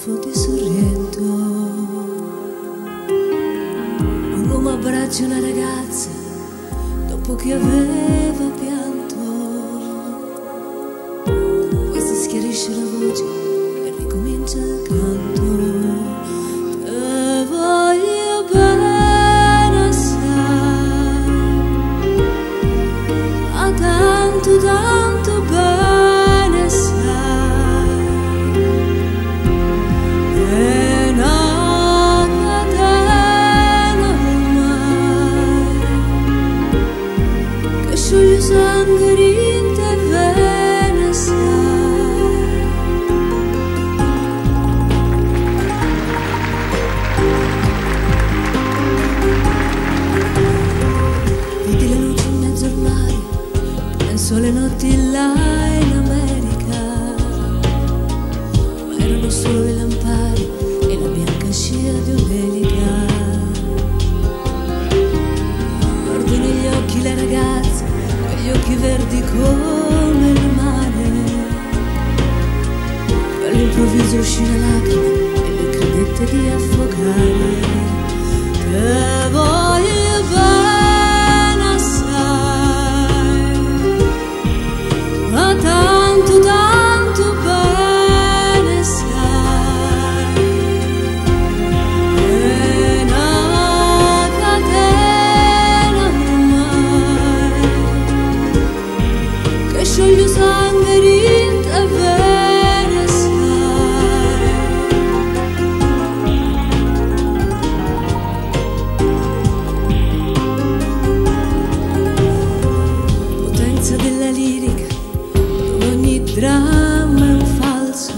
golfo di Sorrento. Un uomo abbraccia una ragazza dopo che aveva pianto. Questa schiarisce la voce e ricomincia il canto. Te voglio bene assai, ma tanto tanto bene sai. È una catena ormai che scioglie sangue, rinte e vene sai. Vedi le luci in mezzo al mare, penso alle notti là in America, ma erano solo le lampade e la bianca scia di un'elica. Guardo negli occhi la ragazza, quegli occhi verdi come il mare, e all'improvviso uscì una lacrima e le credette di affogare. Te voglio bene assai, ma tanto tanto bene sai. È una catena ormai che scioglie sangue, rinte e vene sai. Potenza della lirica, dove ogni dramma è un falso,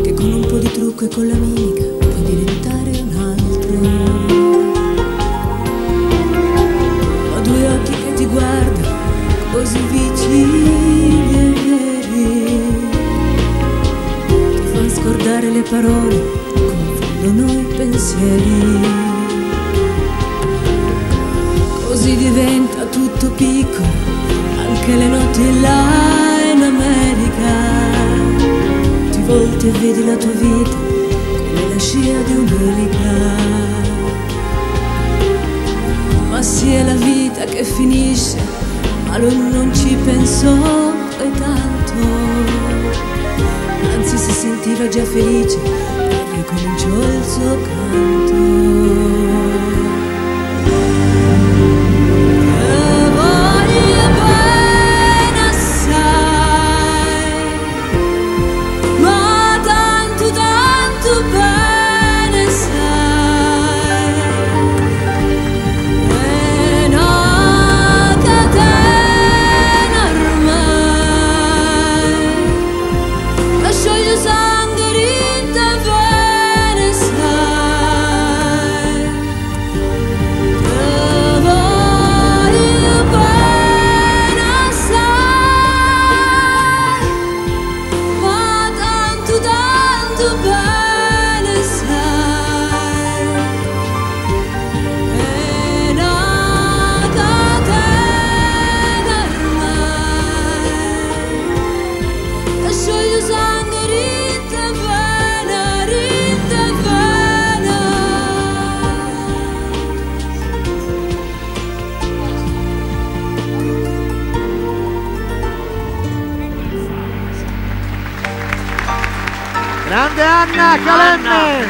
che con un po' di trucco e con la mimica puoi diventare un altro. Ho due occhi che ti guardano così vicini e veri, ti fanno scordare le parole, confondono i pensieri. Così diventa tutto piccolo, anche le notti là in America. Ti volti e vedi la tua vita come la scia di un'elica. Ma sì, è la vita che finisce, ma lui non ci pensò poi tanto. Anzi, si sentiva già felice e ricominciò il suo canto. Grande Anna Calemme!